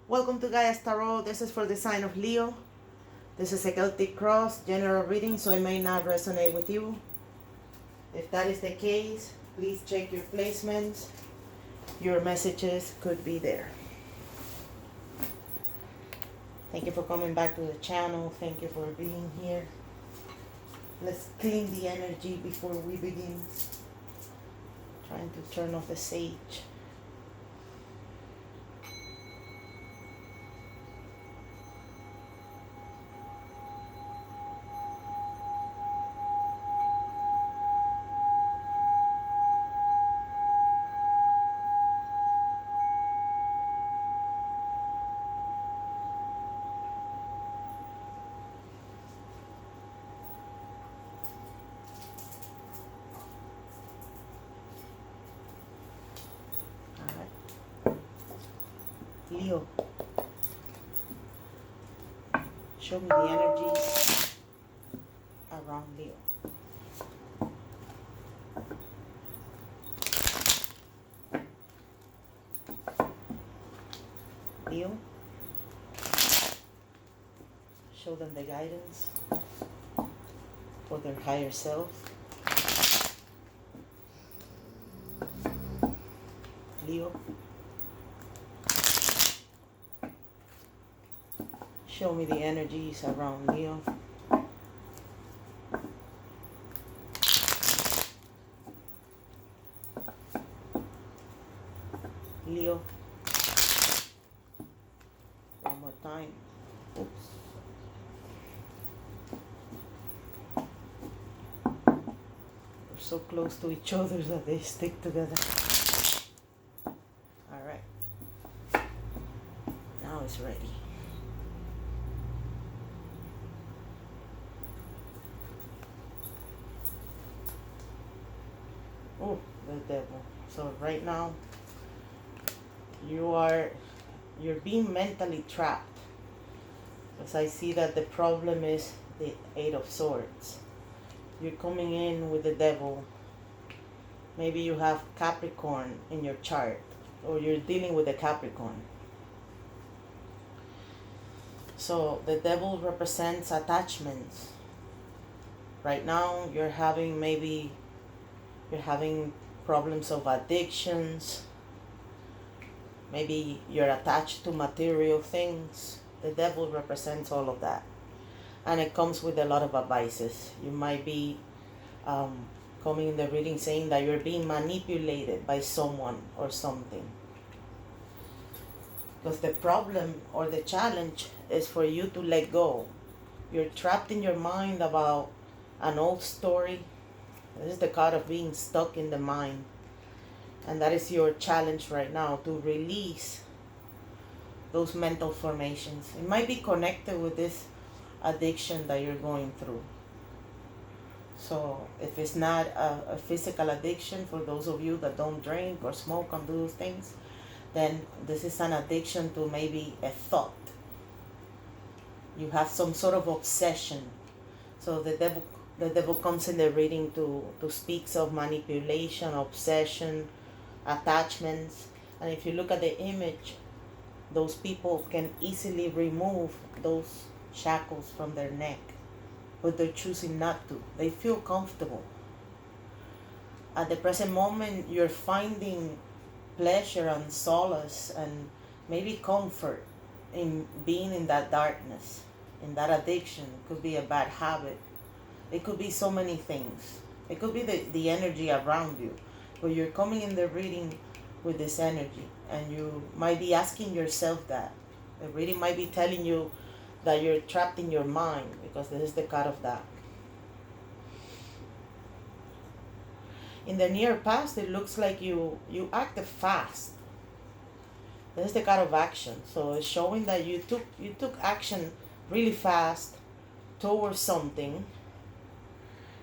Welcome to Gaia Tarot. This is for the sign of Leo. This is a Celtic cross, general reading, so it may not resonate with you. If that is the case, please check your placements. Your messages could be there. Thank you for coming back to the channel. Thank you for being here. Let's clean the energy before we begin. Trying to turn off the sage. Leo, show me the energies around Leo. Leo, show them the guidance for their higher self. Leo, show me the energies around Leo. Leo, one more time. Oops. We're so close to each other that they stick together. Alright. Now it's ready. Oh, the devil. So right now, you're being mentally trapped. Because I see that the problem is the Eight of Swords. You're coming in with the devil. Maybe you have Capricorn in your chart, or you're dealing with a Capricorn. So the devil represents attachments. Right now you're having problems of addictions. Maybe you're attached to material things. The devil represents all of that. And it comes with a lot of advices. You might be coming in the reading saying that you're being manipulated by someone or something. Because the problem or the challenge is for you to let go. You're trapped in your mind about an old story. This is the card of being stuck in the mind. And that is your challenge right now, to release those mental formations. It might be connected with this addiction that you're going through. So if it's not a physical addiction, for those of you that don't drink or smoke and do those things, then this is an addiction to maybe a thought. You have some sort of obsession. So the devil comes in the reading to speaks of manipulation, obsession, attachments. And if you look at the image, those people can easily remove those shackles from their neck, but they're choosing not to. They feel comfortable. At the present moment, you're finding pleasure and solace and maybe comfort in being in that darkness, in that addiction. It could be a bad habit. It could be so many things. It could be the energy around you. But you're coming in the reading with this energy, and you might be asking yourself that. The reading might be telling you that you're trapped in your mind, because this is the card of that. In the near past, it looks like you acted fast. This is the card of action. So it's showing that you took action really fast towards something.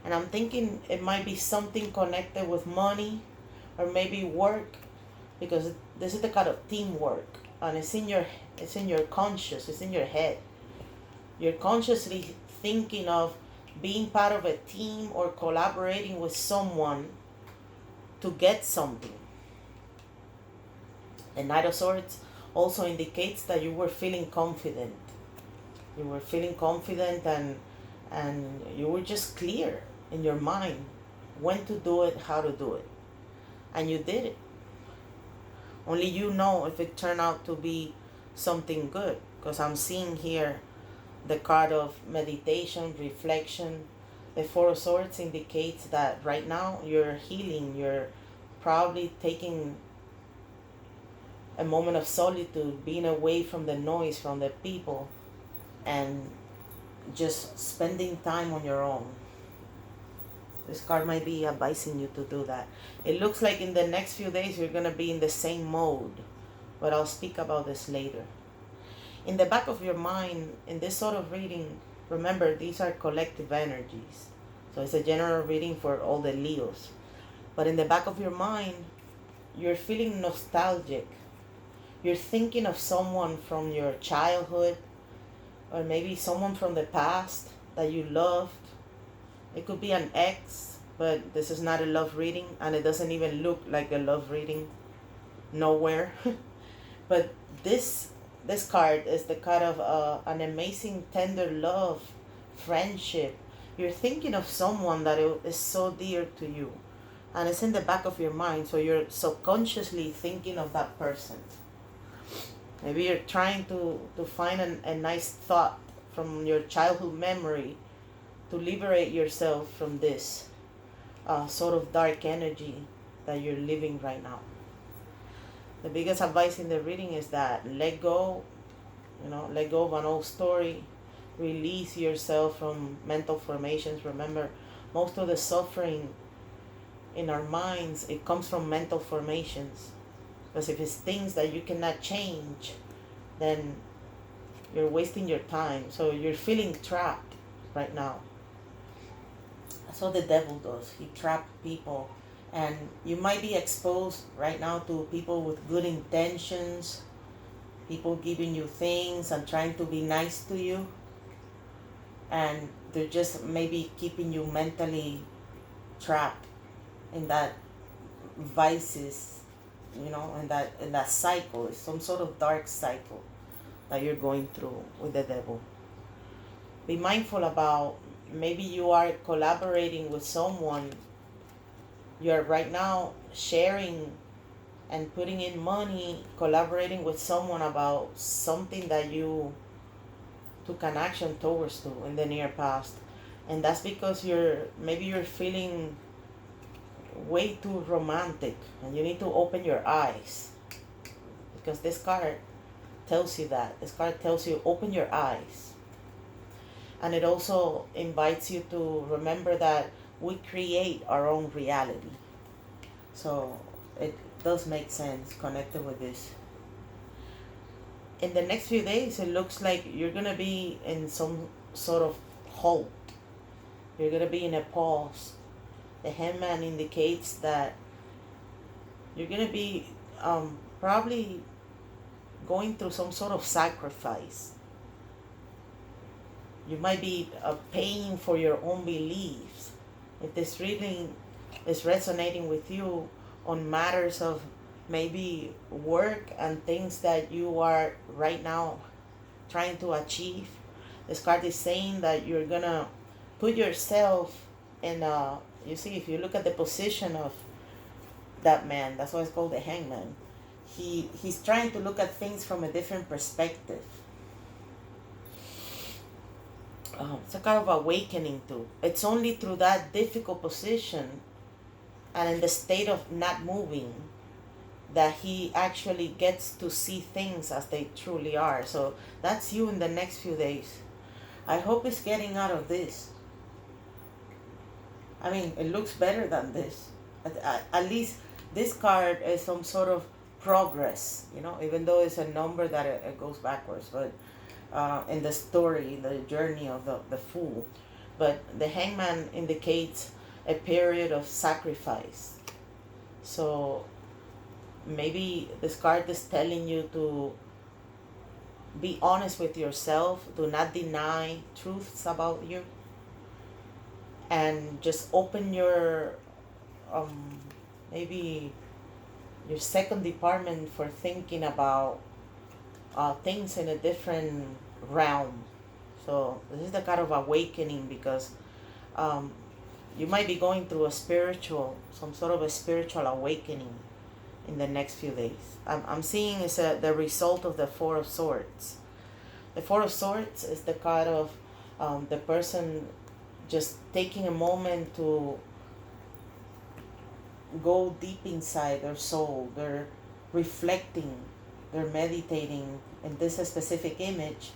And I'm thinking it might be something connected with money or maybe work, because this is the kind of teamwork, and it's in your conscious, it's in your head. You're consciously thinking of being part of a team or collaborating with someone to get something. The Knight of Swords also indicates that you were feeling confident. You were feeling confident, and you were just clear in your mind when to do it, how to do it. And you did it. Only you know if it turned out to be something good. Because I'm seeing here the card of meditation, reflection. The Four of Swords indicates that right now you're healing. You're probably taking a moment of solitude, being away from the noise, from the people, and just spending time on your own. This card might be advising you to do that. It looks like in the next few days you're going to be in the same mode, but I'll speak about this later. In the back of your mind, in this sort of reading, remember these are collective energies. So it's a general reading for all the Leos. But in the back of your mind, you're feeling nostalgic. You're thinking of someone from your childhood, or maybe someone from the past that you loved. It could be an ex, but this is not a love reading, and it doesn't even look like a love reading nowhere. But this card is the card of an amazing, tender love, friendship. You're thinking of someone that is so dear to you, and it's in the back of your mind, so you're subconsciously thinking of that person. Maybe you're trying to find a nice thought from your childhood memory to liberate yourself from this sort of dark energy that you're living right now. The biggest advice in the reading is that let go, let go of an old story, release yourself from mental formations. Remember, most of the suffering in our minds, it comes from mental formations. Because if it's things that you cannot change, then you're wasting your time. So you're feeling trapped right now. That's what the devil does. He traps people. And you might be exposed right now to people with good intentions, people giving you things and trying to be nice to you. And they're just maybe keeping you mentally trapped in that vices, in that cycle. It's some sort of dark cycle that you're going through with the devil. Be mindful about, maybe you are collaborating with someone. You're right now sharing and putting in money, collaborating with someone about something that you took an action towards to in the near past. And that's because you're feeling way too romantic, and you need to open your eyes, because this card tells you that. This card tells you open your eyes. And it also invites you to remember that we create our own reality. So it does make sense connected with this. In the next few days, it looks like you're going to be in some sort of halt. You're going to be in a pause. The Hangman indicates that you're going to be probably going through some sort of sacrifice. You might be paying for your own beliefs. If this reading is resonating with you on matters of maybe work and things that you are right now trying to achieve, this card is saying that you're going to put yourself in you see, if you look at the position of that man, that's why it's called the Hangman. He's trying to look at things from a different perspective. It's a kind of awakening too. It's only through that difficult position and in the state of not moving that he actually gets to see things as they truly are. So that's you in the next few days. I hope it's getting out of this. I mean, it looks better than this. At least this card is some sort of progress, even though it's a number that it goes backwards. But in the story, in the journey of the Fool. But the Hangman indicates a period of sacrifice. So maybe this card is telling you to be honest with yourself. Do not deny truths about you. And just open your maybe your second department for thinking about things in a different realm. So this is the kind of awakening, because um, you might be going through some sort of a spiritual awakening in the next few days. I'm seeing is the result of the Four of Swords. The Four of Swords is the card of the person just taking a moment to go deep inside their soul. They're reflecting, they're meditating. In this specific image,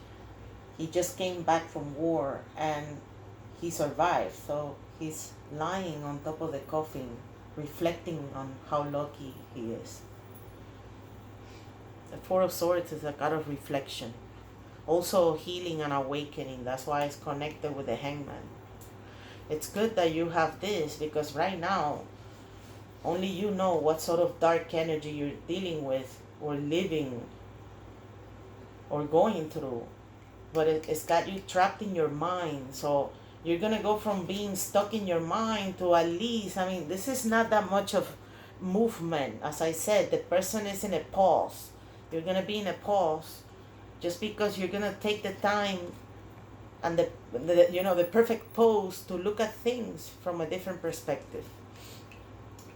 he just came back from war and he survived. So he's lying on top of the coffin, reflecting on how lucky he is. The Four of Swords is a card of reflection. Also healing and awakening. That's why it's connected with the Hangman. It's good that you have this, because right now, only you know what sort of dark energy you're dealing with or living or going through. But it's got you trapped in your mind. So you're going to go from being stuck in your mind to, at least, I mean, this is not that much of movement. As I said, the person is in a pause. You're going to be in a pause just because you're going to take the time and the perfect pose to look at things from a different perspective.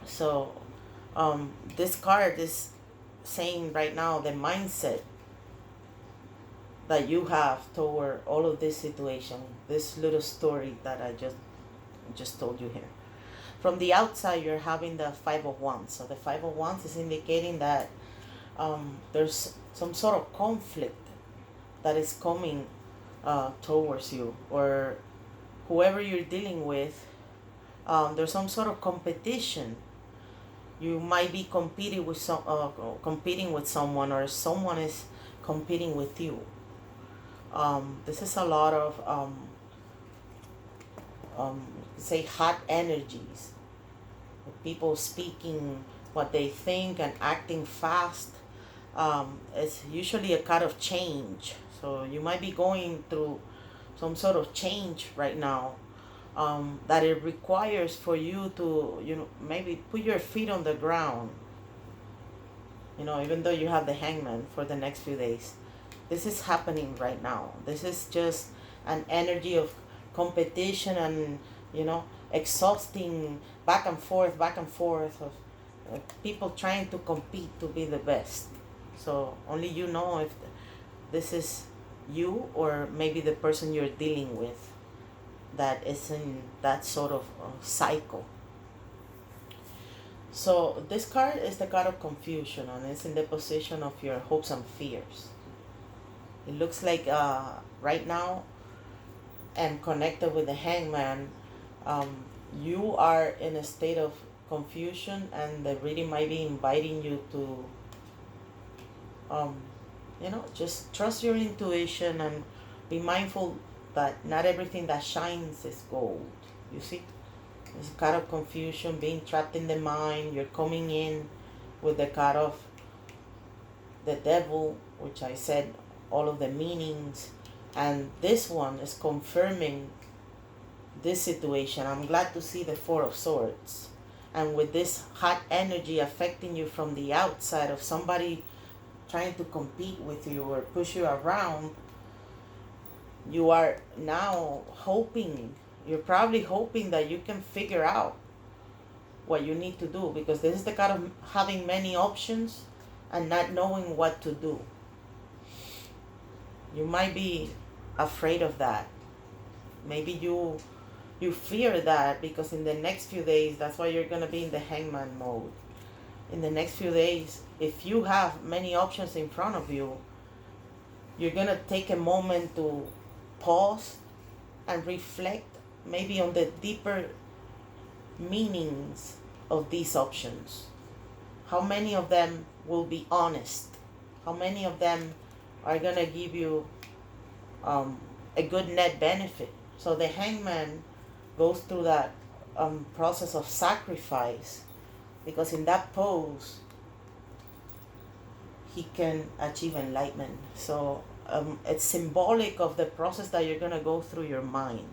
So this card is saying right now the mindset that you have toward all of this situation, this little story that I just told you here. From the outside, you're having the Five of Wands. So the Five of Wands is indicating that there's some sort of conflict that is coming towards you, or whoever you're dealing with. There's some sort of competition. You might be competing with someone, or someone is competing with you. This is a lot of say hot energies. People speaking what they think and acting fast. It's usually a kind of change. So you might be going through some sort of change right now, that it requires for you to, maybe put your feet on the ground. Even though you have the Hangman for the next few days. This is happening right now. This is just an energy of competition and, exhausting back and forth of people trying to compete to be the best. So only you know if this is you, or maybe the person you're dealing with that is in that sort of cycle. So this card is the card of confusion, and it's in the position of your hopes and fears. It looks like right now, and connected with the Hangman, you are in a state of confusion, and the reading might be inviting you to just trust your intuition and be mindful that not everything that shines is gold. You see, there's a card of confusion, being trapped in the mind. You're coming in with the card of the devil, which I said all of the meanings, and this one is confirming this situation. I'm glad to see the Four of Swords, and with this hot energy affecting you from the outside of somebody trying to compete with you or push you around, you are now you're probably hoping that you can figure out what you need to do, because this is the kind of having many options and not knowing what to do. You might be afraid of that. Maybe you fear that, because in the next few days, that's why you're going to be in the Hangman mode. In the next few days, if you have many options in front of you, you're going to take a moment to pause and reflect maybe on the deeper meanings of these options. How many of them will be honest? How many of them are going to give you a good net benefit? So the Hangman goes through that process of sacrifice, because in that pose he can achieve enlightenment. So it's symbolic of the process that you're going to go through your mind.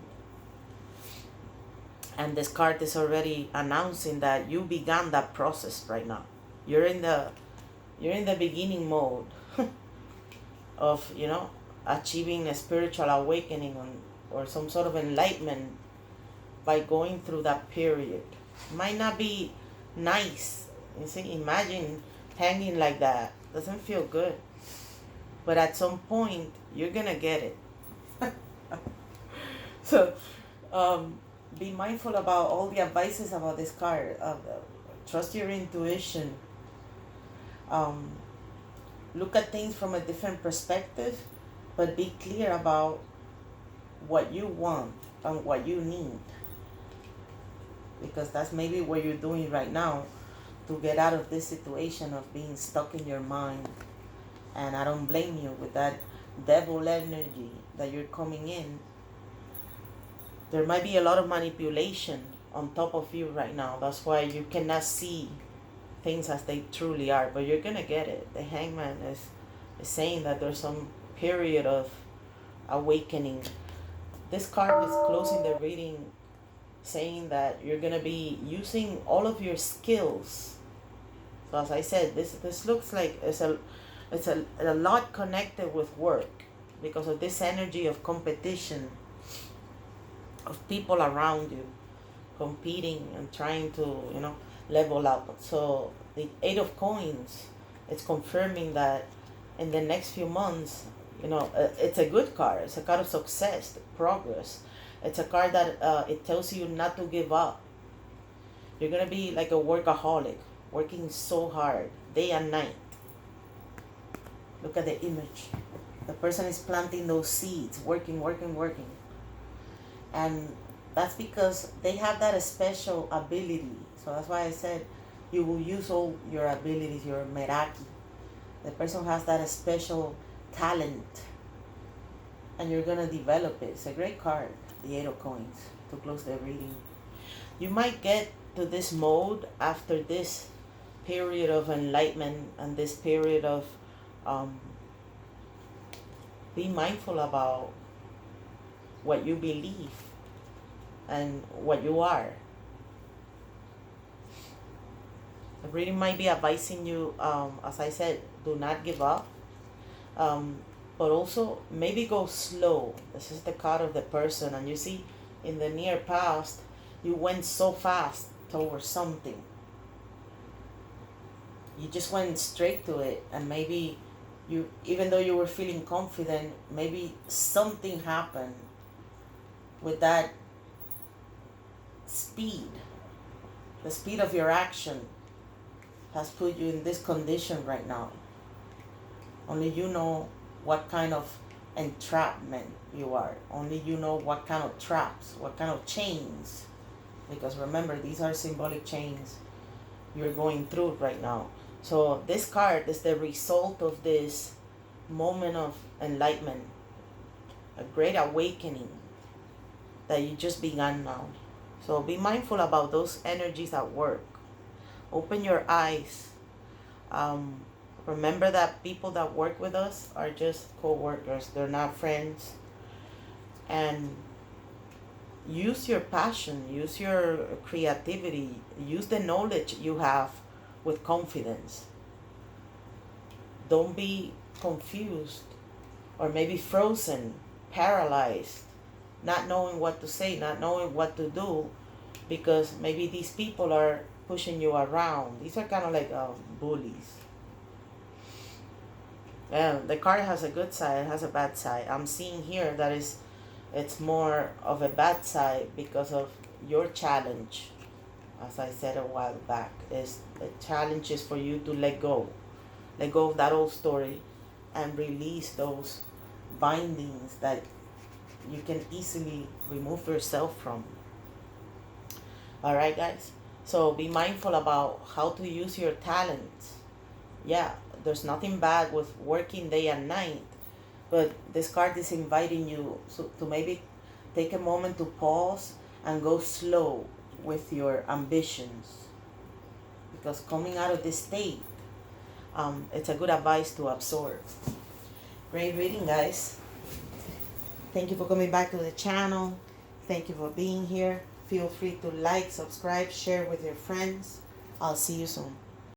And this card is already announcing that you began that process right now. You're in the beginning mode. of, achieving a spiritual awakening or some sort of enlightenment by going through that period. Might not be nice. You see, imagine hanging like that. Doesn't feel good. But at some point, you're gonna get it. So, be mindful about all the advices about this card. Trust your intuition. Um, Look at things from a different perspective, but be clear about what you want and what you need. Because that's maybe what you're doing right now to get out of this situation of being stuck in your mind. And I don't blame you with that devil energy that you're coming in. There might be a lot of manipulation on top of you right now. That's why you cannot see things as they truly are, but you're gonna get it. The Hangman is saying that there's some period of awakening. This card is closing the reading saying that you're gonna be using all of your skills. So as I said, this looks like it's a lot connected with work because of this energy of competition, of people around you competing and trying to, level up. So the Eight of Coins, it's confirming that in the next few months, it's a good card. It's a card of success, progress. It's a card that it tells you not to give up. You're gonna be like a workaholic, working so hard, day and night. Look at the image. The person is planting those seeds, working. And that's because they have that special ability. So that's why I said you will use all your abilities, your meraki. The person has that special talent and you're going to develop it. It's a great card, the Eight of Coins, to close the reading. You might get to this mode after this period of enlightenment and this period of be mindful about what you believe and what you are. The reading might be advising you, as I said, do not give up. But also maybe go slow. This is the card of the person. And you see, in the near past, you went so fast towards something. You just went straight to it. And maybe you, even though you were feeling confident, maybe something happened with that speed. The speed of your action has put you in this condition right now. Only you know what kind of entrapment you are. Only you know what kind of traps, what kind of chains. Because remember, these are symbolic chains you're going through right now. So this card is the result of this moment of enlightenment, a great awakening that you just began now. So be mindful about those energies at work. Open your eyes. Remember that people that work with us are just co-workers. They're not friends. And use your passion. Use your creativity. Use the knowledge you have with confidence. Don't be confused or maybe frozen, paralyzed, not knowing what to say, not knowing what to do, because maybe these people are pushing you around. These are kind of like bullies. The card has a good side, it has a bad side. I'm seeing here that it's more of a bad side because of your challenge. As I said a while back, is the challenge is for you to let go of that old story and release those bindings that you can easily remove yourself from. Alright guys, so be mindful about how to use your talents. Yeah, there's nothing bad with working day and night, but this card is inviting you to maybe take a moment to pause and go slow with your ambitions, because coming out of this state, it's a good advice to absorb. Great reading, guys. Thank you for coming back to the channel. Thank you for being here. Feel free to like, subscribe, share with your friends. I'll see you soon.